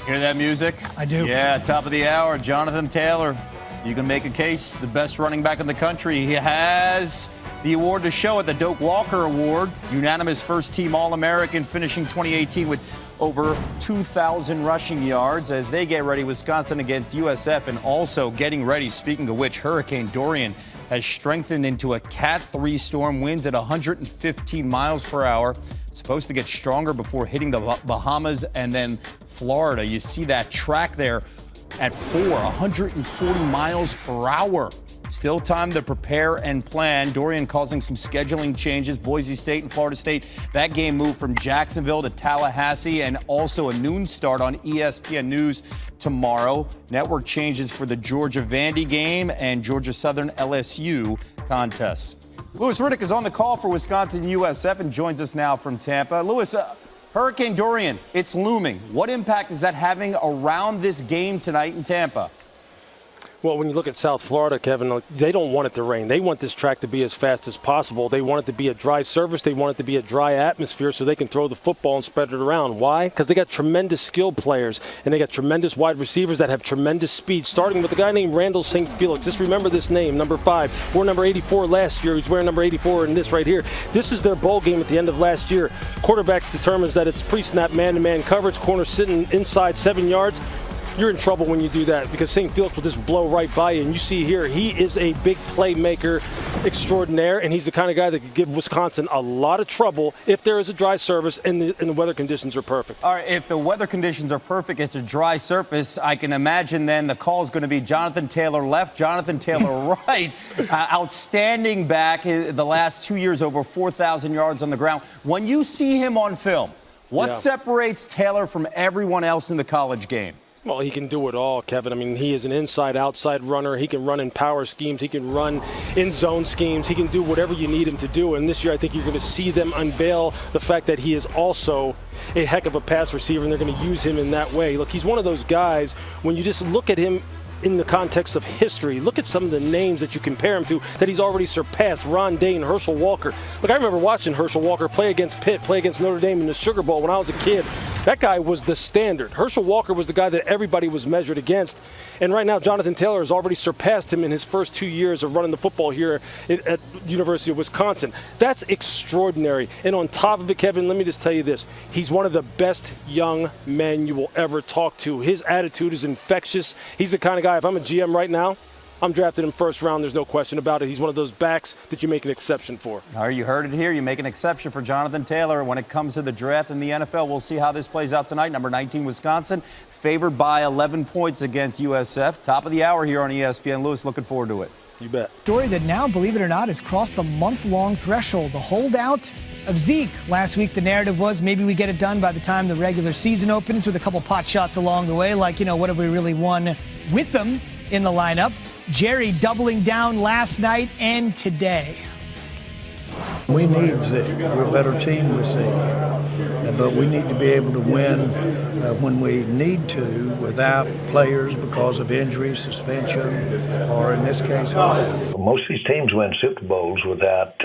Hear that music? I do. Yeah, top of the hour, Jonathan Taylor. You can make a case, the best running back in the country. He has the award to show it, the Doak Walker Award, unanimous first-team All-American, finishing 2018 with over 2,000 rushing yards as they get ready, Wisconsin against USF, and also getting ready, speaking of which, Hurricane Dorian has strengthened into a Cat 3 storm, winds at 115 miles per hour. Supposed to get stronger before hitting the Bahamas and then Florida. You see that track there at 140 miles per hour. Still time to prepare and plan. Dorian causing some scheduling changes. Boise State and Florida State. That game moved from Jacksonville to Tallahassee, and also a noon start on ESPN News tomorrow. Network changes for the Georgia Vandy game and Georgia Southern LSU contests. Louis Riddick is on the call for Wisconsin USF and joins us now from Tampa. Louis, Hurricane Dorian, it's looming. What impact is that having around this game tonight in Tampa? Well, when you look at South Florida, Kevin, they don't want it to rain. They want this track to be as fast as possible. They want it to be a dry surface. They want it to be a dry atmosphere so they can throw the football and spread it around. Why? Because they got tremendous skilled players, and they got tremendous wide receivers that have tremendous speed, starting with a guy named Randall St. Felix. Just remember this name, number 5. Wore number 84 last year. He's wearing number 84 in this right here. This is their bowl game at the end of last year. Quarterback determines that it's pre-snap man-to-man coverage, corner sitting inside 7 yards. You're in trouble when you do that because St. Felix will just blow right by you. And you see here, he is a big playmaker extraordinaire, and he's the kind of guy that could give Wisconsin a lot of trouble if there is a dry surface and the weather conditions are perfect. All right, if the weather conditions are perfect, it's a dry surface, I can imagine then the call is going to be Jonathan Taylor left, Jonathan Taylor right. Outstanding back the last 2 years, over 4,000 yards on the ground. When you see him on film, what separates Taylor from everyone else in the college game? Well, he can do it all, Kevin. I mean, he is an inside-outside runner. He can run in power schemes. He can run in zone schemes. He can do whatever you need him to do. And this year, I think you're going to see them unveil the fact that he is also a heck of a pass receiver, and they're going to use him in that way. Look, he's one of those guys, when you just look at him in the context of history, look at some of the names that you compare him to that he's already surpassed. Ron Dane, Herschel Walker. Look, I remember watching Herschel Walker play against Pitt, play against Notre Dame in the Sugar Bowl when I was a kid. That guy was the standard. Herschel Walker was the guy that everybody was measured against. And right now, Jonathan Taylor has already surpassed him in his first 2 years of running the football here at University of Wisconsin. That's extraordinary. And on top of it, Kevin, let me just tell you this. He's one of the best young men you will ever talk to. His attitude is infectious. He's the kind of guy, if I'm a GM right now, I'm drafting him first round. There's no question about it. He's one of those backs that you make an exception for. All right, you heard it here. You make an exception for Jonathan Taylor. When it comes to the draft in the NFL, we'll see how this plays out tonight. Number 19, Wisconsin, favored by 11 points against USF. Top of the hour here on ESPN. Lewis, looking forward to it. You bet. Story that now, believe it or not, has crossed the month-long threshold. The holdout of Zeke. Last week, the narrative was maybe we get it done by the time the regular season opens, with a couple pot shots along the way, like, what have we really won with them in the lineup? Jerry doubling down last night and today. We need Zeke. We're a better team with Zeke. But we need to be able to win when we need to without players because of injury, suspension, or in this case, health. Most of these teams win Super Bowls without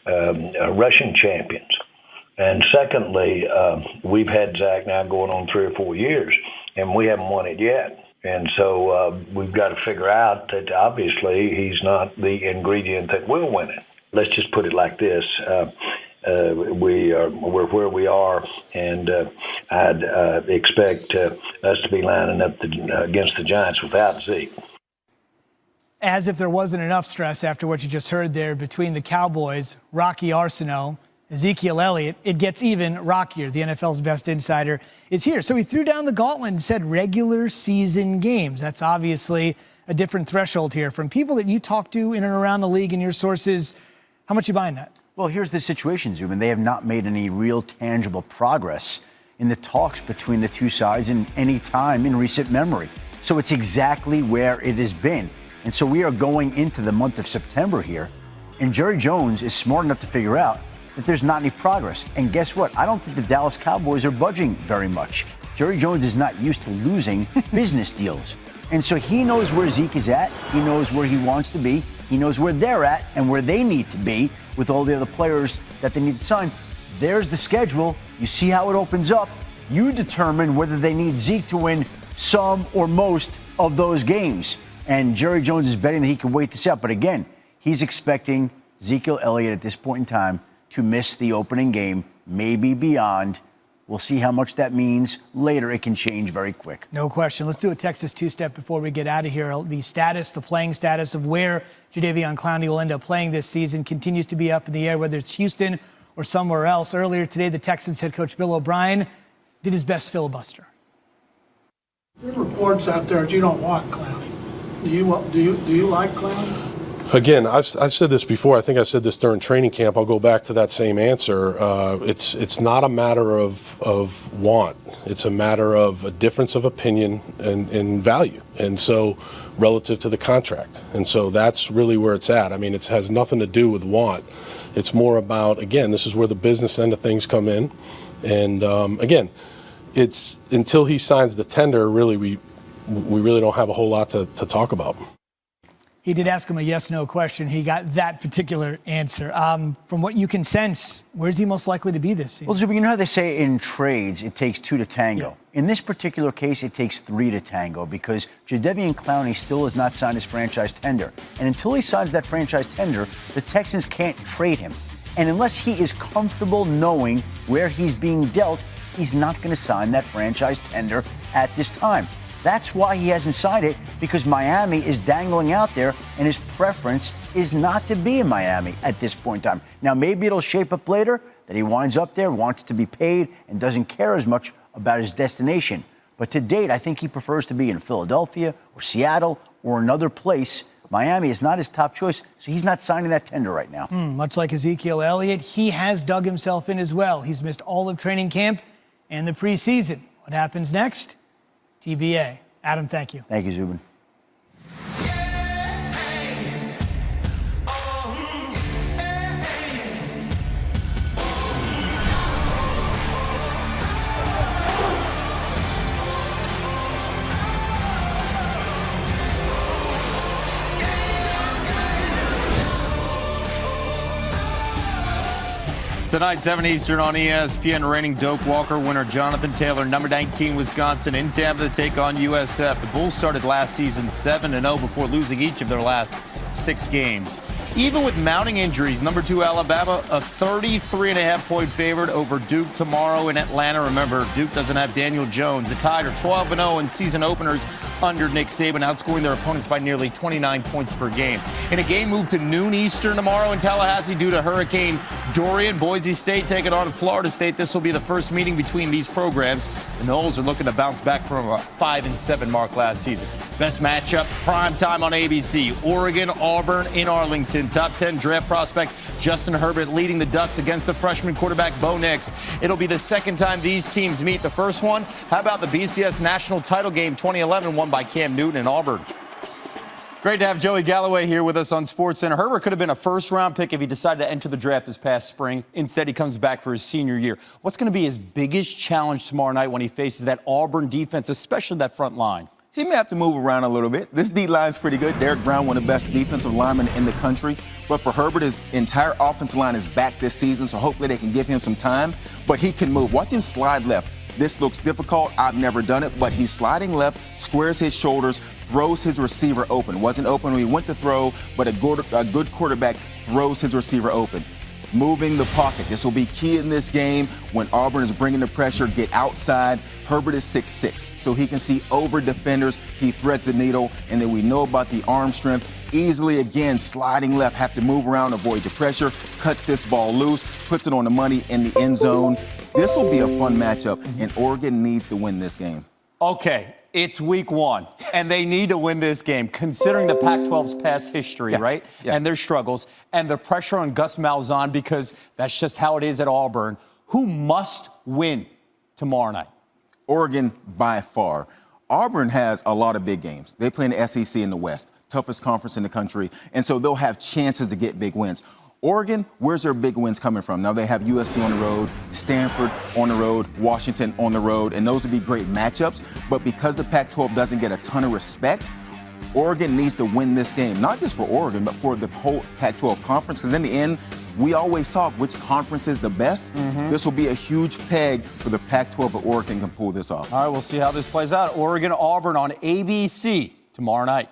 rushing champions. And secondly, we've had Zach now going on 3 or 4 years, and we haven't won it yet. And so we've got to figure out that obviously he's not the ingredient that will win it. Let's just put it like this. We're where we are, and I'd expect us to be lining up against the Giants without Zeke. As if there wasn't enough stress after what you just heard there between the Cowboys, Rocky Arsenault, Ezekiel Elliott, it gets even rockier. The NFL's best insider is here. So he threw down the gauntlet and said regular season games. That's obviously a different threshold here. From people that you talk to in and around the league and your sources, how much you buying that? Well, here's the situation, Zubin. They have not made any real tangible progress in the talks between the two sides in any time in recent memory. So it's exactly where it has been. And so we are going into the month of September here, and Jerry Jones is smart enough to figure out that there's not any progress. And guess what? I don't think the Dallas Cowboys are budging very much. Jerry Jones is not used to losing business deals. And so he knows where Zeke is at. He knows where he wants to be. He knows where they're at and where they need to be with all the other players that they need to sign. There's the schedule. You see how it opens up. You determine whether they need Zeke to win some or most of those games. And Jerry Jones is betting that he can wait this out. But again, he's expecting Ezekiel Elliott at this point in time to miss the opening game, maybe beyond. We'll see how much that means later. It can change very quick. No question. Let's do a Texas two-step before we get out of here. The playing status of where Jadeveon Clowney will end up playing this season continues to be up in the air, whether it's Houston or somewhere else. Earlier today, the Texans head coach Bill O'Brien did his best filibuster. There are reports out there that you don't want Clowney. Do you like Clowney? Again, I've said this before. I think I said this during training camp. I'll go back to that same answer. It's not a matter of want. It's a matter of a difference of opinion and value. And so relative to the contract. And so that's really where it's at. I mean, it has nothing to do with want. It's more about, again, this is where the business end of things come in. And again, it's until he signs the tender, really, we really don't have a whole lot to talk about. He did ask him a yes/no question. He got that particular answer. From what you can sense, where's he most likely to be this season? Well, Zuby, you know how they say in trades it takes two to tango. Yeah. In this particular case, it takes three to tango because Jadeveon Clowney still has not signed his franchise tender. And until he signs that franchise tender, the Texans can't trade him. And unless he is comfortable knowing where he's being dealt, he's not going to sign that franchise tender at this time. That's why he hasn't signed it, because Miami is dangling out there, and his preference is not to be in Miami at this point in time. Now, maybe it'll shape up later that he winds up there, wants to be paid, and doesn't care as much about his destination. But to date, I think he prefers to be in Philadelphia or Seattle or another place. Miami is not his top choice, so he's not signing that tender right now. Much like Ezekiel Elliott, he has dug himself in as well. He's missed all of training camp and the preseason. What happens next? TBA. Adam, thank you. Thank you, Zubin. Tonight, 7 Eastern on ESPN, reigning Doak Walker winner Jonathan Taylor, number 19 Wisconsin, in Tampa to take on USF. The Bulls started last season 7-0 before losing each of their last 6 games. Even with mounting injuries, number 2 Alabama, a 33.5-point favorite over Duke tomorrow in Atlanta. Remember, Duke doesn't have Daniel Jones. The Tide are 12-0 in season openers under Nick Saban, outscoring their opponents by nearly 29 points per game. In a game moved to noon Eastern tomorrow in Tallahassee due to Hurricane Dorian, Boise State taking on Florida State. This will be the first meeting between these programs. The Noles are looking to bounce back from a 5-7 mark last season. Best matchup, prime time on ABC. Oregon, Auburn in Arlington. Top 10 draft prospect Justin Herbert leading the Ducks against the freshman quarterback Bo Nix. It'll be the second time these teams meet. The first one, how about the BCS National Title Game 2011 won by Cam Newton and Auburn? Great to have Joey Galloway here with us on SportsCenter. Herbert could have been a first-round pick if he decided to enter the draft this past spring. Instead, he comes back for his senior year. What's going to be his biggest challenge tomorrow night when he faces that Auburn defense, especially that front line? He may have to move around a little bit. This D-line is pretty good. Derek Brown, one of the best defensive linemen in the country. But for Herbert, his entire offensive line is back this season, so hopefully they can give him some time. But he can move. Watch him slide left. This looks difficult. I've never done it, but he's sliding left, squares his shoulders, throws his receiver open. Wasn't open when he went to throw, but a good quarterback throws his receiver open. Moving the pocket. This will be key in this game when Auburn is bringing the pressure. Get outside. Herbert is 6'6", so he can see over defenders. He threads the needle, and then we know about the arm strength. Easily, again, sliding left, have to move around, avoid the pressure, cuts this ball loose, puts it on the money in the end zone. This will be a fun matchup, and Oregon needs to win this game. Okay, it's week 1, and they need to win this game, considering the Pac-12's past history, right? Yeah. And their struggles, and the pressure on Gus Malzahn, because that's just how it is at Auburn. Who must win tomorrow night? Oregon, by far. Auburn has a lot of big games. They play in the SEC in the West, toughest conference in the country, and so they'll have chances to get big wins. Oregon, where's their big wins coming from? Now they have USC on the road, Stanford on the road, Washington on the road, and those would be great matchups. But because the Pac-12 doesn't get a ton of respect, Oregon needs to win this game, not just for Oregon, but for the whole Pac-12 conference, because in the end, we always talk which conference is the best. This will be a huge peg for the Pac-12 if Oregon can pull this off. All right, we'll see how this plays out. Oregon-Auburn on ABC tomorrow night.